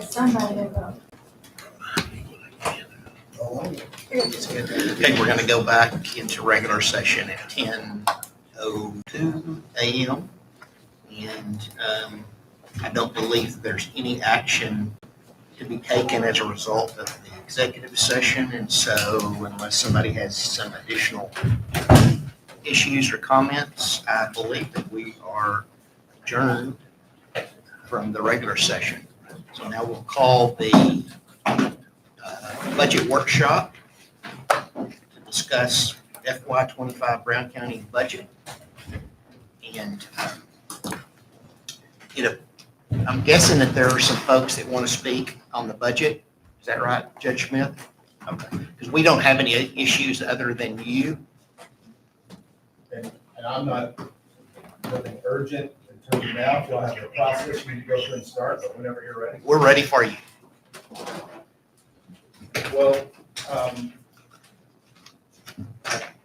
Somebody about. Okay, we're gonna go back into regular session at 10:02 a.m. And I don't believe there's any action to be taken as a result of the executive session. And so unless somebody has some additional issues or comments, I believe that we are adjourned from the regular session. So now we'll call the budget workshop to discuss FY25 Brown County budget. And I'm guessing that there are some folks that want to speak on the budget. Is that right, Judge Smith? Okay, because we don't have any issues other than you. And I'm not nothing urgent in terms of now. If y'all have a process, you need to go through and start, but whenever you're ready. We're ready for you. Well, I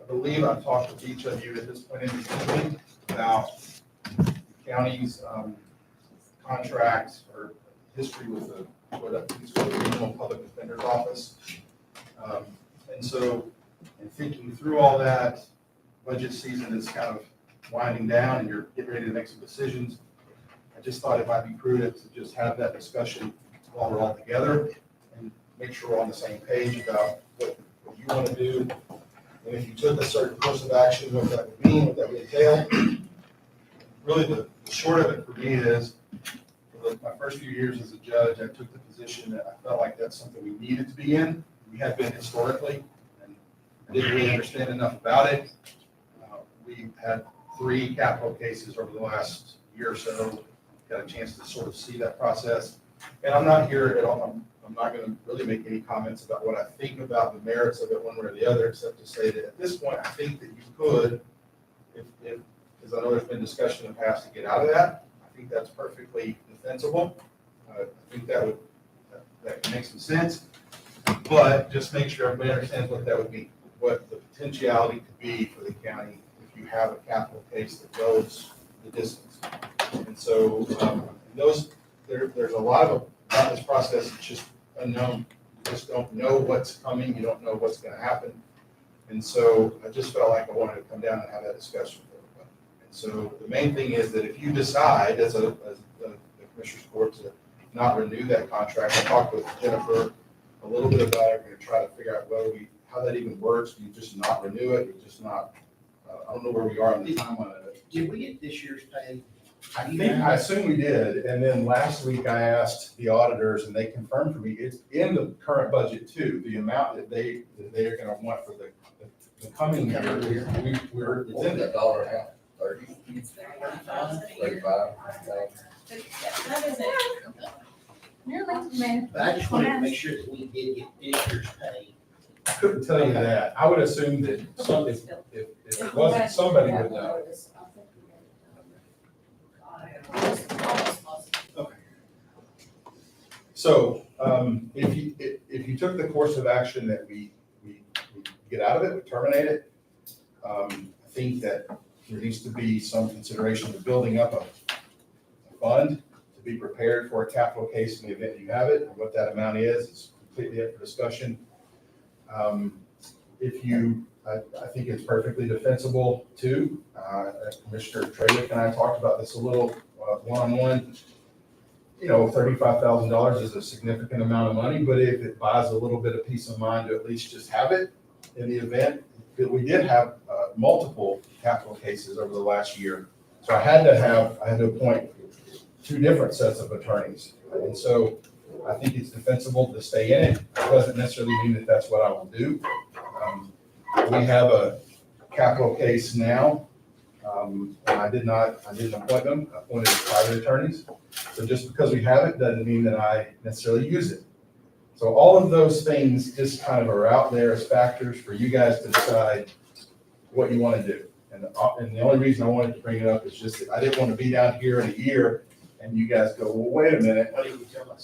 believe I've talked with each of you at this point in the meeting about the county's contracts or history with the Regional Public Defender's Office. And so in thinking through all that, budget season is kind of winding down and you're getting ready to make some decisions. I just thought it might be prudent to just have that discussion while we're all together and make sure we're on the same page about what you want to do. And if you took a certain course of action, what that would mean, what that would entail. Really the short of it for me is, for my first few years as a judge, I took the position that I felt like that's something we needed to be in. We have been historically, and I didn't really understand enough about it. We had 3 capital cases over the last year or so. Got a chance to sort of see that process. And I'm not here at all, I'm not going to really make any comments about what I think about the merits of it one way or the other, except to say that at this point, I think that you could, because I know there's been discussion in the past to get out of that. I think that's perfectly defensible. I think that makes some sense. But just make sure everybody understands what that would mean, what the potentiality could be for the county if you have a capital case that goes the distance. And so there's a lot about this process. It's just unknown. You just don't know what's coming. You don't know what's going to happen. And so I just felt like I wanted to come down and have that discussion with everybody. And so the main thing is that if you decide as the Commissioner's Court to not renew that contract, I talked with Jennifer a little bit about it. We're going to try to figure out how that even works. You just not renew it. You just not. I don't know where we are on the timeline of it. Did we get this year's pay? I assume we did, and then last week I asked the auditors, and they confirmed for me it's in the current budget too. The amount that they are going to want for the coming year, it's in that dollar half, 30, 35. That isn't. You're right, man. But I just wanted to make sure that we did get this year's pay. I couldn't tell you that. I would assume that if it wasn't, somebody would know. Okay. So if you took the course of action that we get out of it, we terminate it, I think that there needs to be some consideration of building up a fund to be prepared for a capital case in the event you have it. And what that amount is completely up for discussion. I think it's perfectly defensible too. Commissioner Traywick and I talked about this a little one-on-one. $35,000 is a significant amount of money, but if it buys a little bit of peace of mind to at least just have it in the event, that we did have multiple capital cases over the last year. So I had to appoint 2 different sets of attorneys. And so I think it's defensible to stay in it. It doesn't necessarily mean that that's what I will do. We have a capital case now. And I didn't appoint them. I appointed private attorneys. So just because we have it doesn't mean that I necessarily use it. So all of those things just kind of are out there as factors for you guys to decide what you want to do. And the only reason I wanted to bring it up is just that I didn't want to be down here in a year and you guys go, well, wait a minute.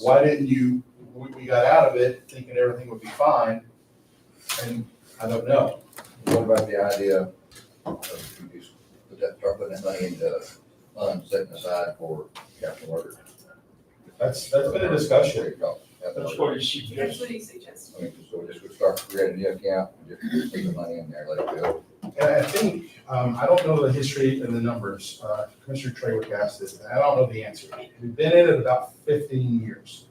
Why didn't you, we got out of it thinking everything would be fine. And I don't know. What about the idea of start putting that money into funds setting aside for capital murder? That's been a discussion. There you go. That's what he That's suggests. what he suggested. I mean, so we just would start creating a new account, and just put the money in there, let it go. And I think, I don't know the history and the numbers, Commissioner Traywick asked this, and I don't know the answer. We've been in it about 15 years.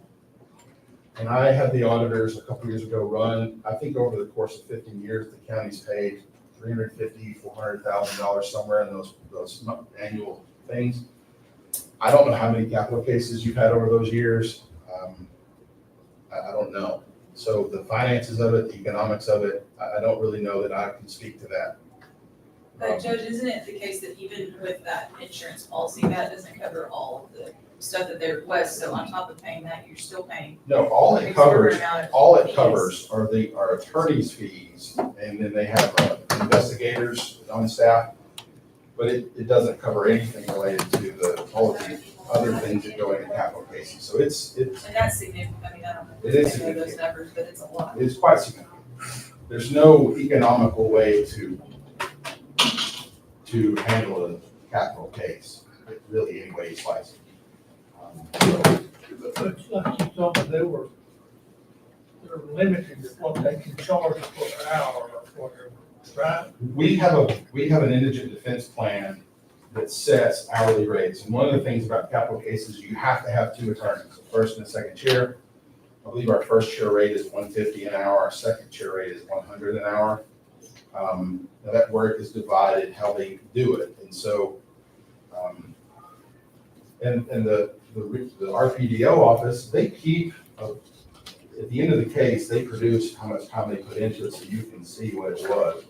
And I had the auditors a couple years ago run, I think over the course of 15 years, the county's paid $350,000, $400,000 somewhere in those annual things. I don't know how many capital cases you've had over those years. I don't know. So the finances of it, the economics of it, I don't really know that I can speak to that. But Judge, isn't it the case that even with that insurance policy, that doesn't cover all of the stuff that they request? So on top of paying that, you're still paying. No, all it exorbitant covers, amount of all it fees. covers are attorney's fees, and then they have investigators on staff. But it doesn't cover anything related to all of the other things that go into capital cases. So it's And that's significant. I mean, I don't know It is if I know those significant. numbers, but it's a lot. quite significant. There's no economical way to handle a capital case, really any way you slice it. But like you told me, they're limited to what they can charge per hour or whatever, right? We have an indigent defense plan that sets hourly rates. And one of the things about capital cases, you have to have two attorneys, a first and a second chair. I believe our first chair rate is $150 an hour, our second chair rate is $100 an hour. Now that work is divided how they do it. And so, and the RPDO office, they keep, at the end of the case, they produce how much time they put into it so you can see what it was.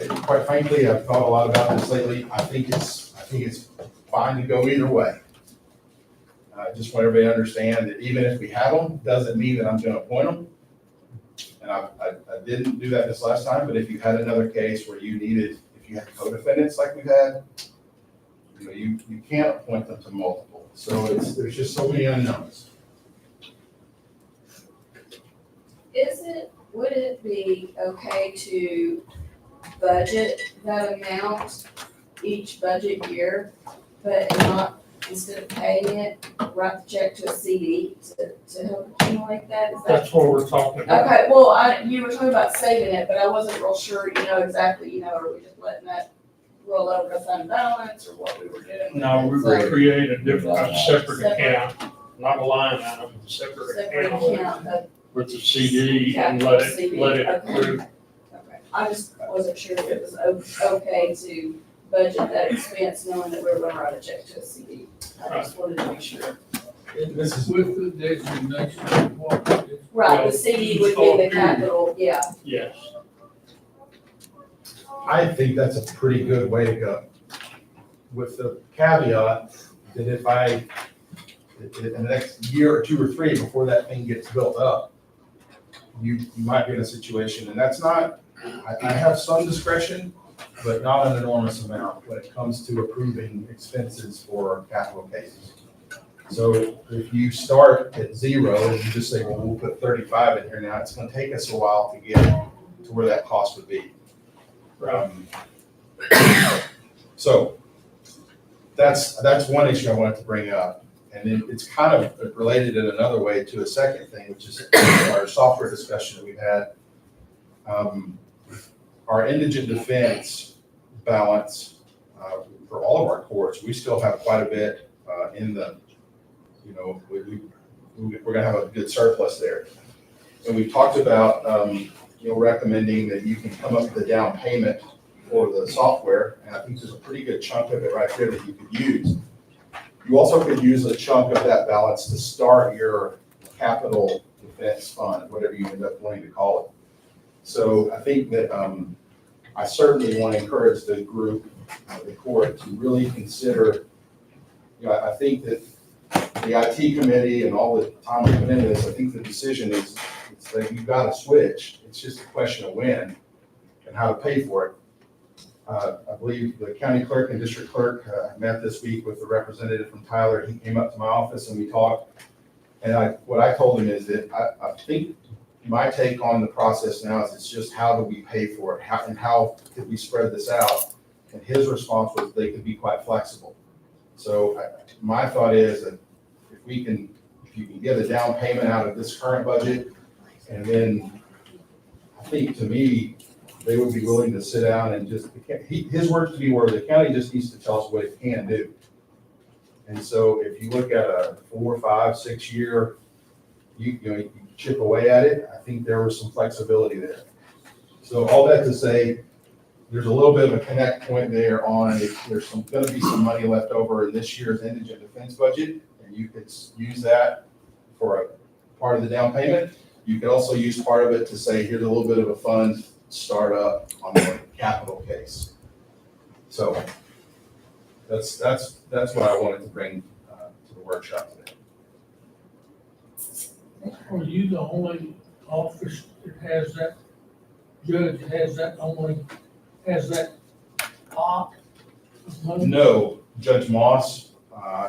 And quite frankly, I've thought a lot about this lately. I think it's fine to go either way. I just want everybody to understand that even if we have them, doesn't mean that I'm gonna appoint them. And I didn't do that this last time, but if you had another case where you needed, if you had co-defendants like we've had, you know, you can't appoint them to multiple. So there's just so many unknowns. Would it be okay to budget that amount each budget year, but not, instead of paying it, write the check to a CD to help accumulate that? Is that? That's what we're talking about. Okay, well, you were talking about saving it, but I wasn't real sure, exactly, are we just letting that roll over to fund balance or what we were doing? No, we So, would create a different, a separate Separate. account, not a line item, a separate Separate account account of, with the CD and Capital let it CD, accrue. okay. I just wasn't sure if it was okay to budget that expense knowing that we were gonna write a check to a CD. I just wanted to be sure. This is, With the designation of what it is. Right, Well, the CD would be the capital, yeah. Yes, I think that's a pretty good way to go. With the caveat that if in the next year or two or three before that thing gets built up, you might be in a situation, and that's not, I have some discretion, but not an enormous amount when it comes to approving expenses for capital cases. So if you start at zero and you just say, well, we'll put 35 in here now, it's gonna take us a while to get to where that cost would be. So that's one issue I wanted to bring up. And then it's kind of related in another way to a second thing, which is our software discussion that we've had. Our indigent defense balance for all of our courts, we still have quite a bit in the, we're gonna have a good surplus there. And we've talked about, recommending that you can come up with a down payment for the software, and I think there's a pretty good chunk of it right there that you could use. You also could use a chunk of that balance to start your capital defense fund, whatever you end up wanting to call it. So I think that I certainly want to encourage the group, the court, to really consider, I think that the IT committee and all the time we put into this, I think the decision is that you've got to switch. It's just a question of when and how to pay for it. I believe the county clerk and district clerk met this week with a representative from Tyler. He came up to my office and we talked. And what I told him is that I think my take on the process now is it's just how do we pay for it? How could we spread this out? And his response was they could be quite flexible. So my thought is that if you can get a down payment out of this current budget, and then I think to me, they would be willing to sit down and just, his words to me were, the county just needs to tell us what it can do. And so if you look at a 4, 5, 6 year, you know, you chip away at it, I think there was some flexibility there. So all that to say, there's a little bit of a connect point there on if there's gonna be some money left over in this year's indigent defense budget, and you could use that for a part of the down payment. You could also use part of it to say, here's a little bit of a fund start up on the capital case. So that's what I wanted to bring to the workshop today. Are you the only office that has that, judge that has that pot of money? No, Judge Moss,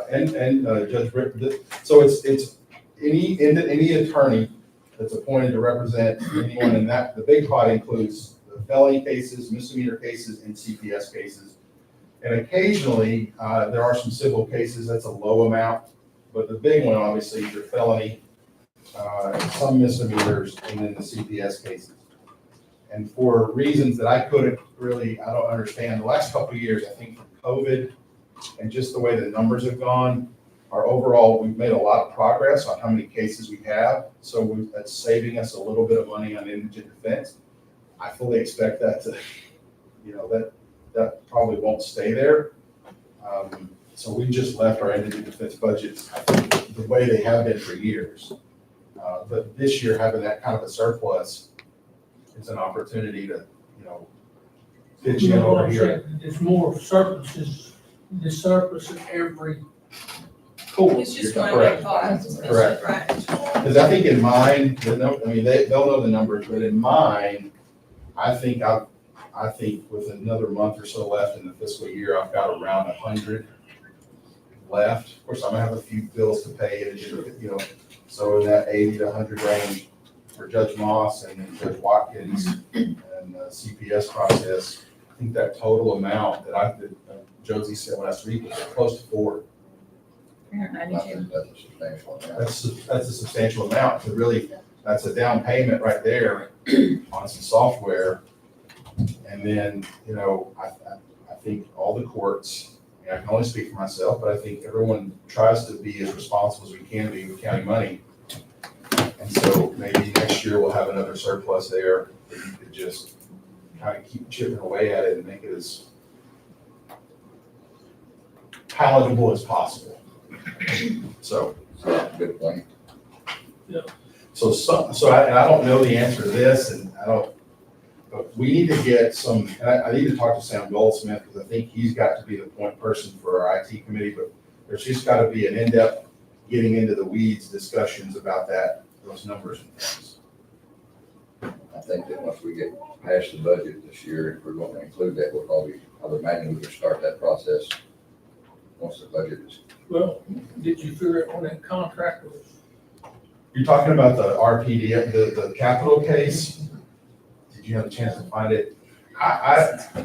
and Judge Britt, so it's any attorney that's appointed to represent anyone in that, the big pot includes the felony cases, misdemeanor cases, and CPS cases. And occasionally, there are some civil cases, that's a low amount, but the big one, obviously, is your felony, some misdemeanors, and then the CPS cases. And for reasons that I couldn't really, I don't understand, the last couple of years, I think from COVID and just the way the numbers have gone, our overall, we've made a lot of progress on how many cases we have. So that's saving us a little bit of money on indigent defense. I fully expect that to, you know, that probably won't stay there. So we just left our indigent defense budgets, I think, the way they have been for years. But this year, having that kind of a surplus is an opportunity to, you know, pitch in over here. There's more surpluses, the surplus in every court. It's just You're one correct. big pot. It's Correct. right. Because I think in mine, they'll know the numbers, but in mine, I think with another month or so left in the fiscal year, I've got around 100 left. Of course, I'm gonna have a few bills to pay, and you know, so in that 80 to 100 range for Judge Moss and then Judge Watkins and the CPS process. I think that total amount that Josie said last week was close to 4. That's a substantial amount. That's a substantial amount to really, that's a down payment right there on some software. And then, you know, I think all the courts, I can only speak for myself, but I think everyone tries to be as responsible as we can be with county money. And so maybe next year we'll have another surplus there that you could just kind of keep chipping away at it and make it as palatable as possible. So. So that's a good point. So I don't know the answer to this, and but we need to get some, and I need to talk to Sam Goldsmith, because I think he's got to be the point person for our IT committee, but there's just got to be an in-depth, getting into the weeds discussions about those numbers and things. I think that once we get past the budget this year, if we're going to include that, we'll probably, I would imagine we could start that process once the budget is. Well, did you figure out when that contract was? You're talking about the RPD, the capital case? Did you have a chance to find it?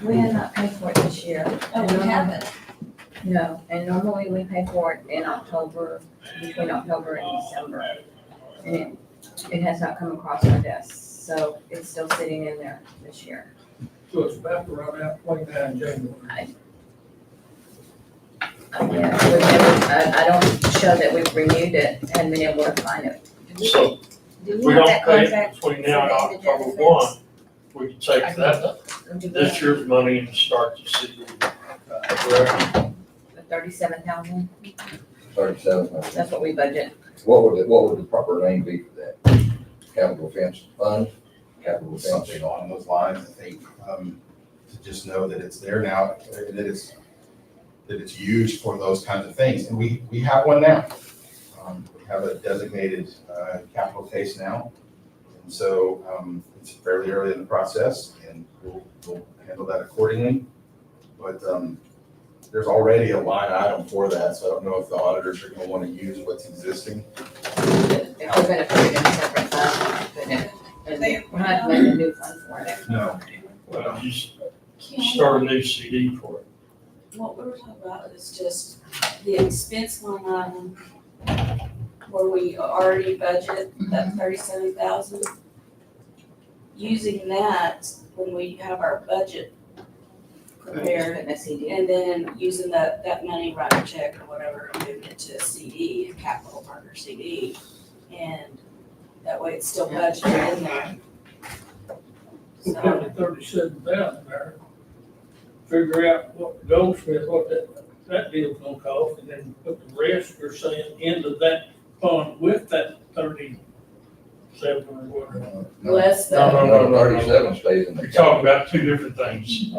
We have not paid for it this year. Oh, we haven't. No, and normally we pay for it in October, between October and December. And it has not come across our desks, so it's still sitting in there this year. So it's about to run out 29 January. I don't show that we've renewed it, hadn't been able to find it. So Do we you have don't that pay it contract? between now and for the indigent October defense? 1. We can take that, Do we this have year's money and start the CD. the 37,000? 37. That's what we budget. What would the proper name be for that? Capital Defense Fund? Capital Defense? Something along those lines, I think, to just know that it's there now, that it's used for those kinds of things. And we have one now. We have a designated capital case now. And so it's fairly early in the process, and we'll handle that accordingly. But there's already a line item for that, so I don't know if the auditors are going to want to use what's existing. If we're gonna put it in a separate fund, put it, and we're not gonna make a new fund for it. No. Well, you start a new CD for it. What we were talking about is just the expense line item where we already budget that 37,000. Using that when we have our budget prepared, Putting a CD. and then using that money, write a check or whatever, and moving it to a CD, a capital partner CD. And that way it's still budgeted in there. We'll put the 37,000 there. Figure out what Goldsmith, what that deal's gonna cost, and then put the rest, you're saying, into that fund with that 37 or whatever. Less No, than, no. No, 37 stays in the. You're talking about two different things. I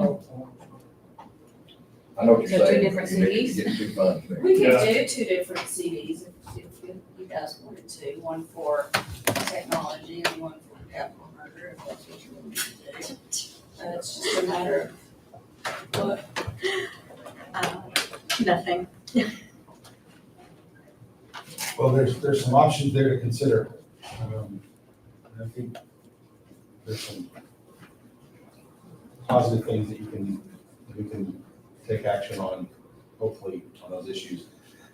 know what you're So two saying. different You get- CDs? You get two funds there. we Yeah. could do 2 different CDs if you guys wanted to, one for technology and one for capital partner, if that's what you wanted to do. It's just a matter of what. Nothing. Well, there's some options there to consider. And I think there's some positive things that we can take action on, hopefully, on those issues.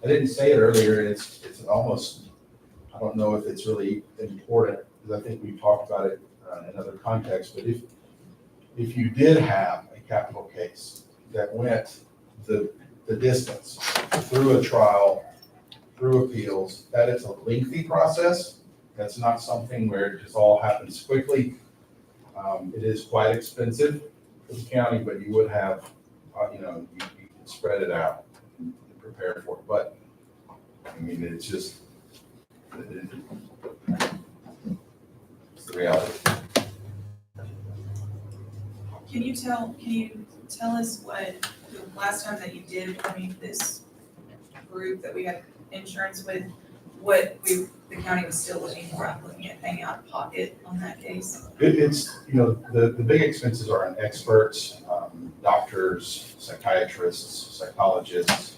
I didn't say it earlier, and it's almost, I don't know if it's really important, because I think we talked about it in other contexts, but if you did have a capital case that went the distance through a trial, through appeals, that is a lengthy process. That's not something where it just all happens quickly. It is quite expensive for the county, but you would have, you can spread it out and prepare for it. But, I mean, it's just, it's the reality. Can you tell us what, the last time that you did appoint this group that we had insurance with, what the county was still looking for, I'm looking at paying out of pocket on that case? It's, the big expenses are on experts, doctors, psychiatrists, psychologists.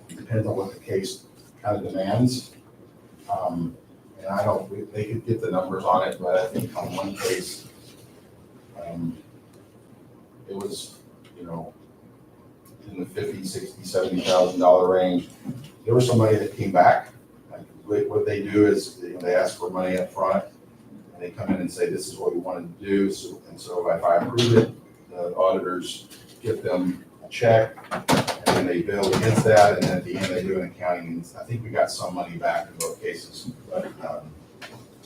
Depends on what the case kind of demands. And they could get the numbers on it, but I think on one case, it was, in the $50,000, $60,000, $70,000 range. There was somebody that came back. Like, what they do is they ask for money up front, and they come in and say, this is what we wanted to do. So if I approve it, the auditors give them a check, and then they bill against that, and then at the end they do an accounting. And I think we got some money back in both cases. But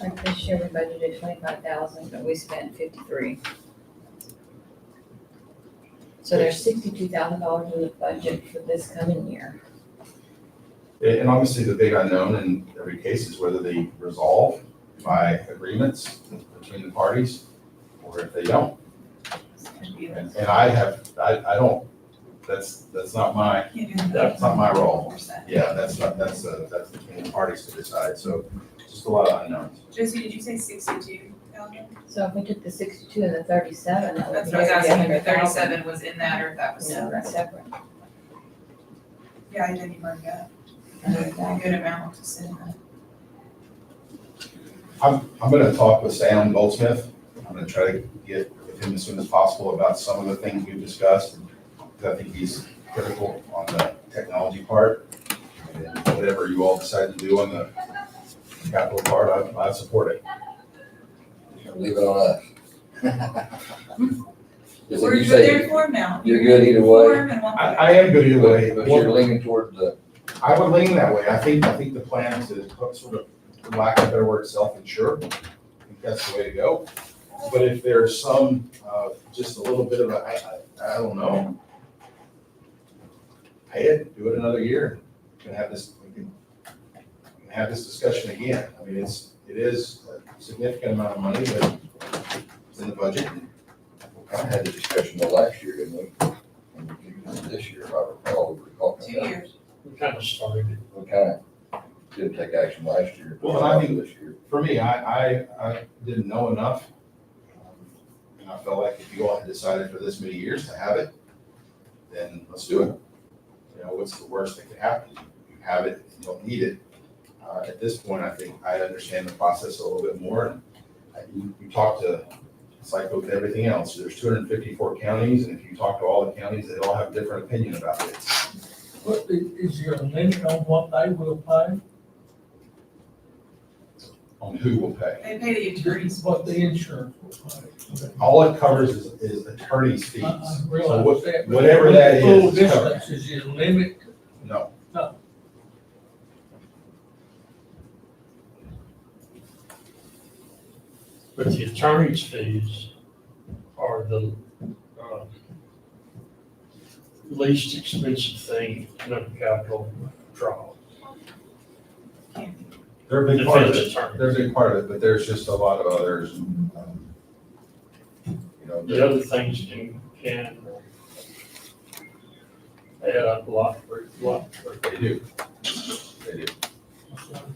Like this year, we budgeted 25,000, but we spent 53. So there's $62,000 in the budget for this coming year. and obviously the big unknown in every case is whether they resolve by agreements between the parties, or if they don't. And I don't, that's not my, that's not my role. Yeah, that's between the parties to decide, so just a lot of unknowns. Josie, did you say 62,000? So if we took the 62 and the 37, that would That's be what I was asking, if the 100,000. 37 was in that or if that was No, separate. that's separate. Yeah, I didn't even that. A good amount to sit in that. I'm gonna talk with Sam Goldsmith. I'm gonna try to get with him as soon as possible about some of the things we've discussed. Because I think he's critical on the technology part. And whatever you all decide to do on the capital part, I support it. Leave it on us. Just We're like you good there say, for him now. you're good either way. For him and one I am good either way. but you're leaning towards the, I would lean that way. I think the plan is to sort of, for lack of a better word, self-insure. I think that's the way to go. But if there's some, just a little bit of I don't know. Pay it, do it another year. We can have this discussion again. I mean, it is a significant amount of money, but it's in the budget. we kind of had the discussion of last year, didn't we? And we used it this year, if I recall. 2 years. We kind of started it. We kind of didn't take action last year. Well, and I think- This year. For me, I didn't know enough. And I felt like if you all had decided for this many years to have it, then let's do it. What's the worst that could happen? You have it, you don't need it. At this point, I think I understand the process a little bit more. And you talk to, it's like with everything else, there's 254 counties, and if you talk to all the counties, they all have a different opinion about it. Is there a limit on what they will pay? On who will pay. They pay the attorneys. What the insurance will pay? All it covers is attorney's fees. I So realize what- that, but whatever that full is, it's covered. distance, is there a limit? No, But the attorney's fees are the least expensive thing in a capital trial. they're a big part of Defense it. attorney. They're a big part of it, but there's just a lot of others. You know, The other things can add up a lot. they do. They do.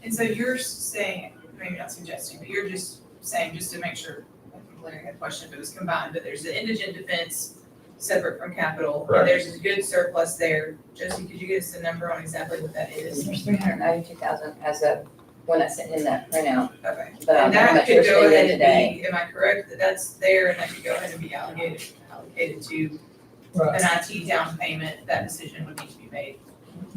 And so you're saying, maybe not suggesting, but you're just saying, just to make sure, I think Larry had a question if it was combined, but there's the indigent defense separate from capital. Correct. And there's a good surplus there. Josie, could you give us a number on exactly what that is? There's 392,000 as of when I sent in that printout, Okay. but I And don't know how that much could we're go ahead spending and today. be, am I correct that that's there and that could go ahead and be allocated to Right. an IT down payment? That decision would need to be made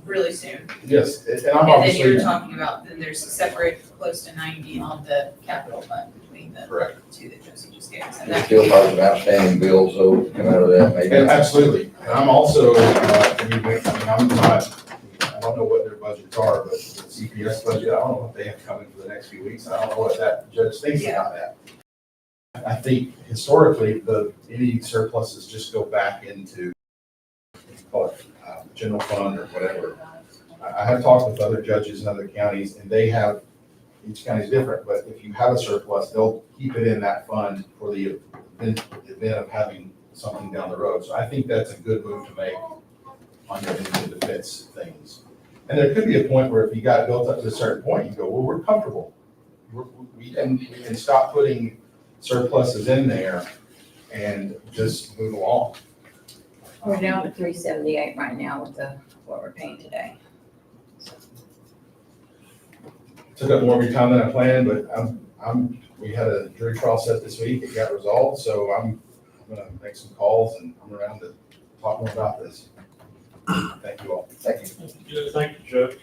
really soon. Yes, and I'm And then obviously, you're talking about, then there's a separate close to 90 on the capital fund between the correct. two that Josie just gave us. And There's that still could be- probably some outstanding bills, so come out of that maybe. And absolutely. And I'm also, I mean, I'm not, I don't know what their budgets are, but the CPS budget, I don't know what they have coming for the next few weeks. I don't know what that judge thinks about that. I think historically, any surpluses just go back into, call it, general fund or whatever. I have talked with other judges in other counties, and they have, each county's different, but if you have a surplus, they'll keep it in that fund for the event of having something down the road. So I think that's a good move to make on your indigent defense things. And there could be a point where if you got it built up to a certain point, you go, well, we're comfortable. We can stop putting surpluses in there and just move along. We're down to 378 right now with what we're paying today. Took up more of your time than I planned, but we had a jury trial set this week. It got resolved, so I'm gonna make some calls and I'm around to talk more about this. Thank you all. Thank you. Thank you, Judge.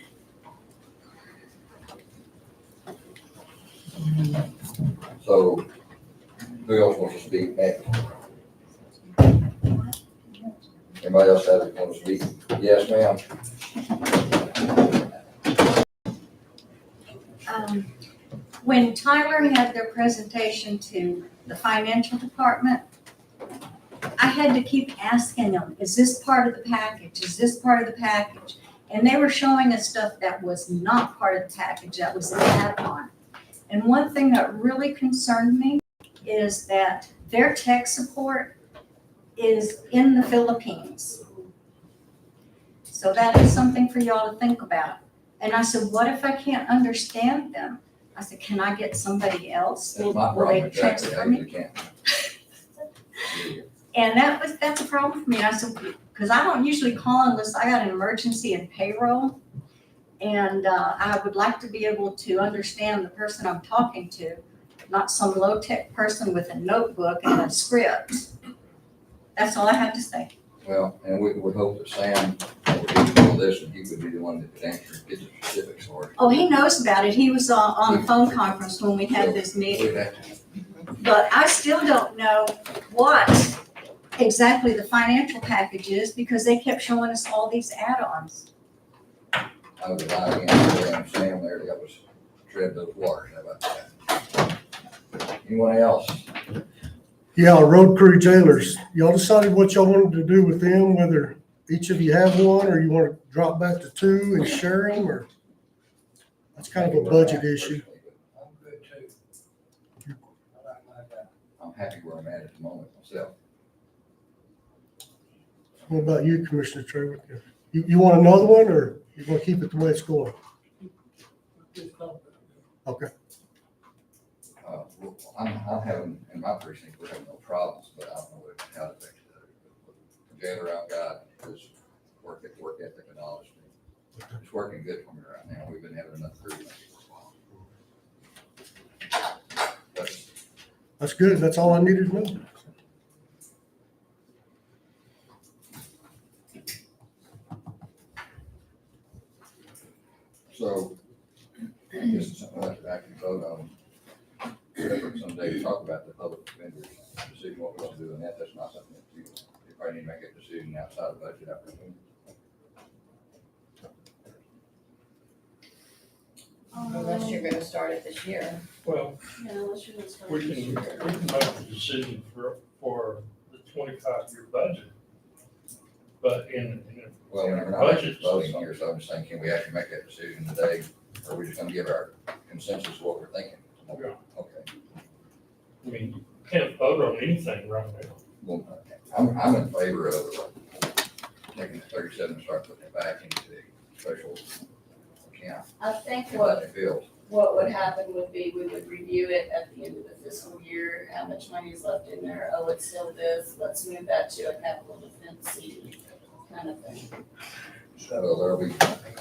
So, who else wants to speak next? Anybody else want to speak? Yes, ma'am. When Tyler had their presentation to the financial department, I had to keep asking them, is this part of the package? Is this part of the package? And they were showing us stuff that was not part of the package, that was an add-on. And one thing that really concerned me is that their tech support is in the Philippines. So that is something for y'all to think about. And I said, what if I can't understand them? I said, can I get somebody else? That's my Will they problem exactly. transfer I me? usually can't. And that's a problem for me. And I said, because I don't usually call unless I got an emergency in payroll. And I would like to be able to understand the person I'm talking to, not some low-tech person with a notebook and a script. That's all I have to say. Well, and we would hope that Sam would do all this and he would be the one that could answer and get the specifics for it. Oh, he knows about it. He was on the phone conference when we had this meeting. We'd have to But I still don't know what exactly the financial package is because they kept showing us all these add-ons. I would rely on Sam there to help us tread those waters. How about that? Anyone else? Yeah, road crew jailers, y'all decided what y'all wanted to do with them, whether each of you have one, or you want to drop back to two and share them, or? That's kind of a budget issue. I'm good too. I'm happy where I'm at the moment myself. What about you, Commissioner Trevor? You want another one, or you want to keep it the way it's going? Okay. Well, I'm having, in my precinct, we're having no problems, but I don't know how it affects the others. The jailer I've got is work ethic and honesty. It's working good for me right now. We've been having enough grievance for a while. But That's good. That's all I needed to know. So, I guess it's something we'll have to actually vote on. Separate someday to talk about the public defender's decision, what we're gonna do, and that's not something that you probably need to make a decision outside of budget opportunity. Unless you're gonna start it this year. Well, Yeah, unless you're gonna start we this can year. make a decision for the 25-year budget. But in Well, we're not budget. voting here, so I'm just saying, can we actually make that decision today? Or are we just gonna give our consensus of what we're thinking? Yeah. Okay. I mean, you can't vote on anything right now. Well, I'm in favor of taking the 37 and start putting it back into the special account. I think in what budget field. would happen would be, we would review it at the end of the fiscal year, how much money is left in there, oh, it's still this, let's move that to a capital defense CD kind of thing. So there'll be,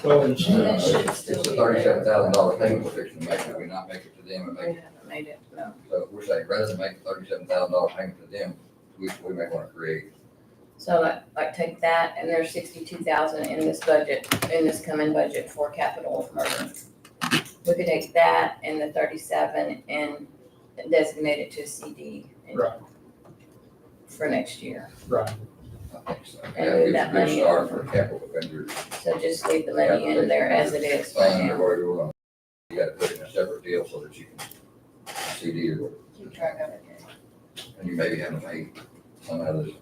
Well, And it should still it's a be there. $37,000 payment we're fixing to make, if we not make it to them and We make, haven't made it, no. so we're saying, rather than make a $37,000 payment to them, we may wanna create. So like take that and there's 62,000 in this budget, in this coming budget for capital murder. We could take that and the 37 and designate it to a CD. Right. For next year. Right. I think so. And Yeah, move it's that a good money start over. for capital defender So just leave the money in there as it is right fund or now. whatever you want. You gotta put it in a separate deal so that you can CD or, Keep track of it. and you maybe haven't made some of this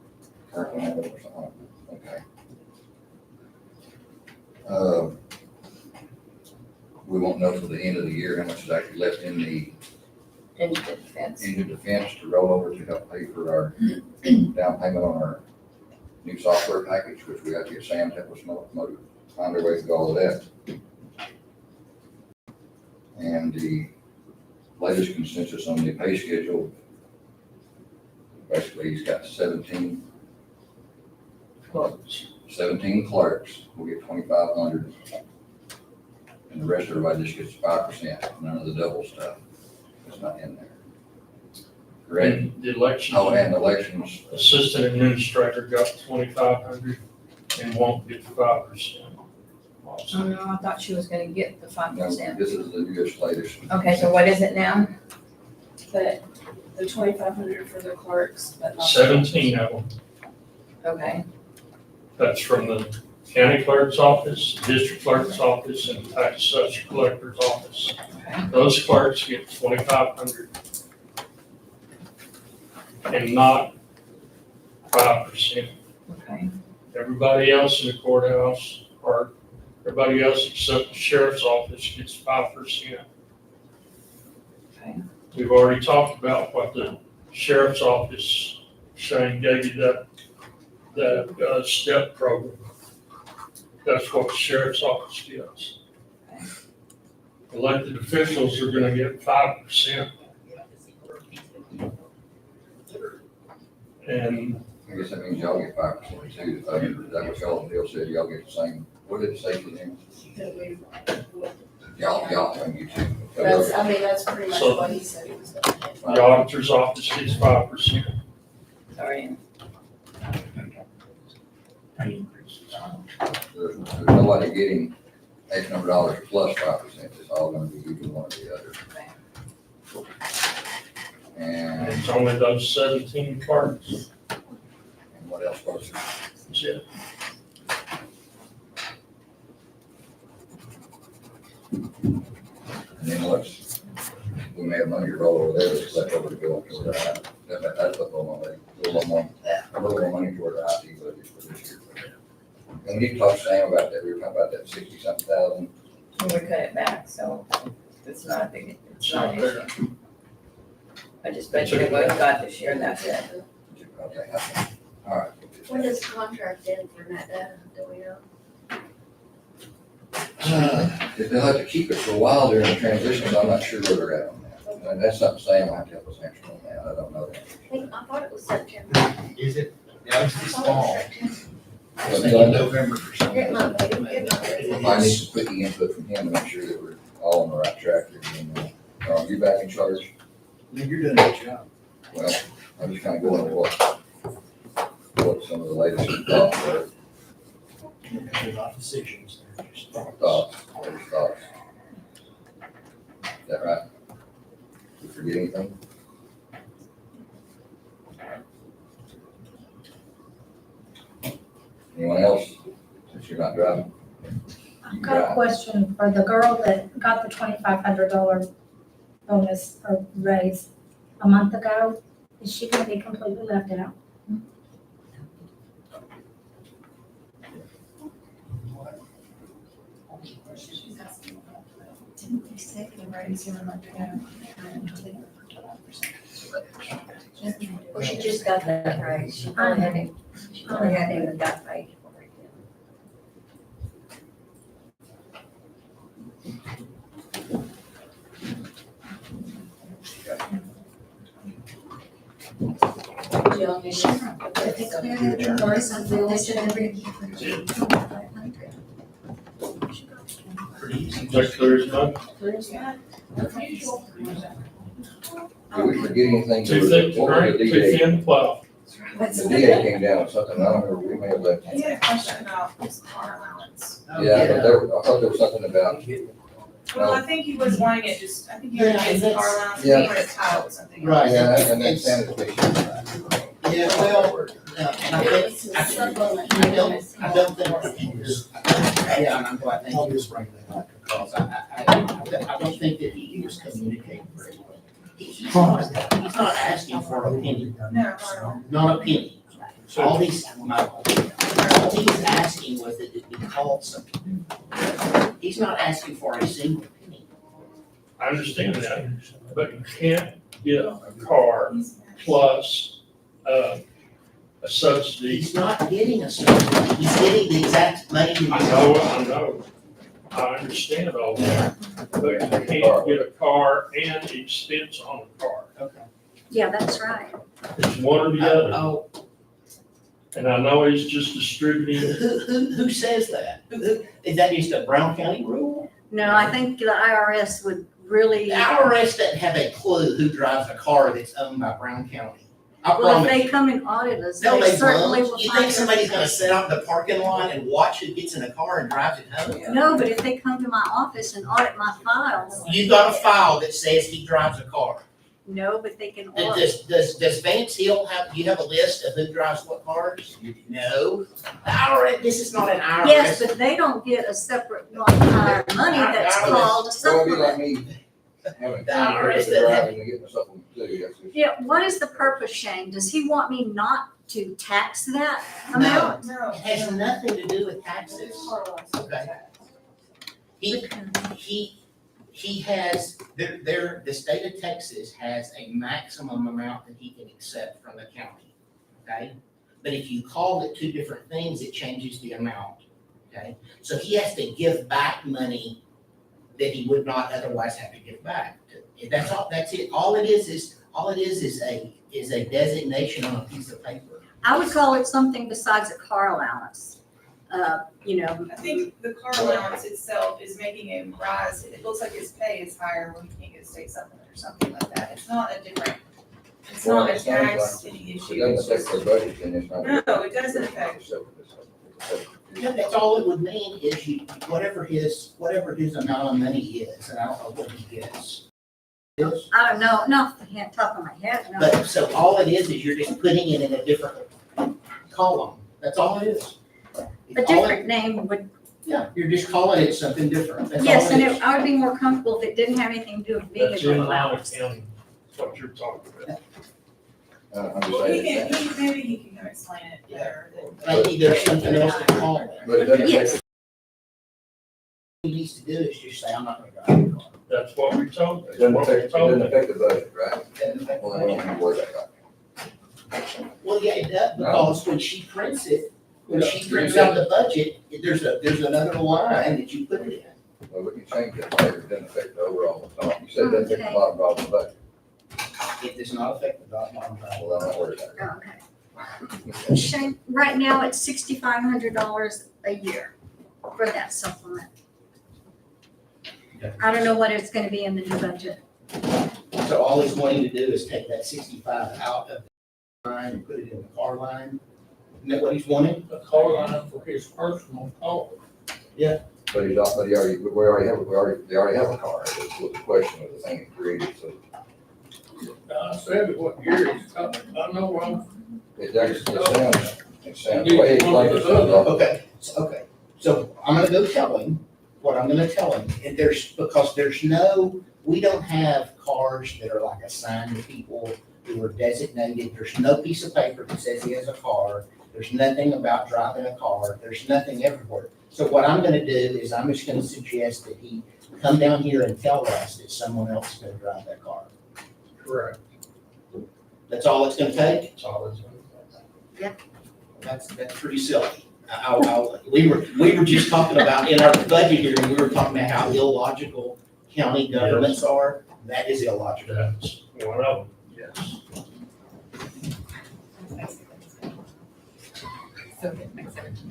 current one or something. Okay. We won't know till the end of the year how much is actually left in the Into the defense. defense to roll over to help pay for our down payment on our new software package, which we have to get Sam to help us find our way to do all of that. And the latest consensus on the pay schedule, basically he's got 17 clerks, will get 2,500. And the rest of everybody just gets 5%, none of the double stuff. It's not in there. Correct? And the election. Oh, and elections, Assistant administrator got 2,500 and won't get 5%. Oh, no, I thought she was gonna get the no, 5%. this is the newest latest. Okay, so what is it now? But the 2,500 for the clerks, but not. 17 of them. Okay, That's from the county clerk's office, district clerk's office, and tax assessor collector's office. okay. Those clerks get 2,500 and not 5%. Okay, Everybody else in the courthouse, or everybody else except the sheriff's office gets 5%. okay. We've already talked about what the sheriff's office, Shane gave you that step program. That's what the sheriff's office gets. Okay. Elected officials are gonna get 5%. And I guess that means y'all get 5% too. Is that what y'all deal said? Y'all get the same, what did it say to them? That we- Y'all, and you too. That's, I mean, that's pretty much So- what he said he was gonna do. the auditor's office gets 5%. Sorry. There's nobody getting X number of dollars plus 5%. It's all gonna be either one or the other. And And it's only those 17 clerks. what else was there? That's it. And then what's, we may have money to roll over there that's left over to go toward the, that's a little more, a little more money toward the IT budget for this year. And we need to talk to Sam about that. We were talking about that 60-something thousand. We cut it back, so it's not a big, it's not an there. issue. I just budgeted what I got this year and that's it. Okay, all right. When does the contract end for net data, do we know? They'll have to keep it for a while during the transition, so I'm not sure where they're at on that. And that's something Sam will have to help us answer on that. I don't know that. I thought it was September. Is it? Yeah, it's this fall. But November for some It reason. might be, it might be. I need some quick input from him to make sure that we're all on the right track here. And, are you back in charge? You're doing a good job. Well, I'm just kind of going with what some of the latest thoughts were. There's a lot of decisions there. Thoughts. I've got a question for the girl that got the $2,500 bonus or raise a month ago. Is she gonna be completely left out? Didn't they say they raised her a month ago? Well, she just got that raise. She probably hadn't even got paid for it yet. Jill, you should- Or something, they should have been. Is that clear as mud? Did we forget anything? Too thick to What was drink, the too DA? thin to plow. The DA came down with something, I don't remember, we may have left. He had a question about this car allowance. Yeah, but I thought there was something about, Well, I think he was wanting it just, I think he wanted his car allowance, he Yeah. wanted it titled with something. Right. yeah, and then sanitation. Yeah, well, and I think, I don't think that he was, yeah, and I'm glad, thank you for bringing that up, because I don't think that he was communicating very well. He's not asking for a penny, No, not a penny. All he's asking was that it be called something. He's not asking for a single penny. I understand that, but you can't get a car plus, a subsidy. He's not getting a subsidy, he's getting the exact money that he's. I know. I understand all that, but you can't get a car and expense on a car. Okay. Yeah, that's right. It's one or the other. Oh, And I know he's just distributing. who says that? Is that just a Brown County rule? No, I think the IRS would really, The IRS doesn't have a clue who drives a car that's owned by Brown County. I well, if promise. they come and audit us, No, they they certainly will won't. find. You think somebody's us. gonna sit out in the parking lot and watch who gets in a car and drives it home? No, but if they come to my office and audit my files, You got a file that says he drives a car. no, but they can audit. Does Vance Hill have, do you have a list of who drives what cars? No. The IRS, this is not an IRS. Yes, but they don't get a separate one-time money that's called a So it'd be like supplement. me having The time IRS to doesn't have- drive and getting a supplement too, that's just. Yeah, what is the purpose, Shane? Does he want me not to tax that amount? No. It has nothing to do with taxes. Okay. He has, the state of Texas has a maximum amount that he can accept from the county, okay? But if you call it two different things, it changes the amount, okay? So he has to give back money that he would not otherwise have to give back. That's all, that's it. All it is a designation on a piece of paper. I would call it something besides a car allowance. You know, I think the car allowance itself is making him rise, it looks like his pay is higher when he can't get a state supplement or something like that, it's not a different, it's Well, not a it sounds tax like issue, It it's doesn't just. affect their budget, then it's not. No, it doesn't affect. Yeah, that's all it would mean is whatever his amount of money is, and I don't know what he gets. I don't know, not off the top of my head, no. But, so all it is you're just putting it in a different column, that's all it is. A different name would, Yeah, you're just calling it something different, that's all yes, and it is. I would be more comfortable if it didn't have anything to do with That's vehicle in line allowance. accounting, that's what you're talking about. I'm just Well, saying. maybe he can explain it better. Maybe there's something else to call it. But it doesn't Yes. affect, What he needs to do is just say, I'm not gonna drive the car. That's what we told, it that's doesn't what we affect, it told doesn't them. affect the budget, right? Well, then we don't have to worry about that. Well, yeah, it does, because when she prints it, when she prints out the budget, there's another line that you put it in. Well, we can change that, later. It doesn't affect the overall, you said it doesn't affect the bottom dollar of the budget, It does not affect the bottom line. well, I'm not worried about it. Oh, okay. Shane, right now it's $6,500 a year for that supplement. I don't know what it's gonna be in the new budget. So all he's wanting to do is take that 65 out of the line and put it in the car line. Isn't that what he's wanting? A car line for his personal car. But he's not, but they already have a car, that's what the question of the thing he created, so I said what year he's coming, I know wrong. it sounds, the way he explained it, sounds like Okay, so, okay. So I'm gonna go tell him what I'm gonna tell him, and because we don't have cars that are like assigned to people who are designated. There's no piece of paper that says he has a car. There's nothing about driving a car. There's nothing everywhere. So what I'm gonna do is I'm just gonna suggest that he come down here and tell us that someone else is gonna drive that car. Correct. That's all it's gonna take? That's all it's. That's pretty silly. We were just talking about in our budget hearing, we were talking about how illogical county governments are. That is illogical. That's one of them, yes. So good, makes sense.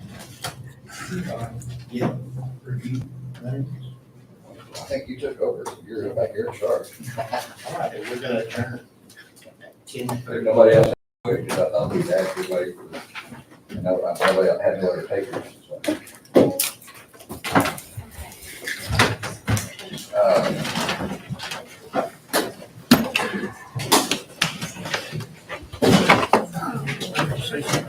I think you took over, you're back here in charge. All right, we're gonna adjourn at 10:30. There's nobody else, because I thought we'd ask everybody for, I know, I had no other papers.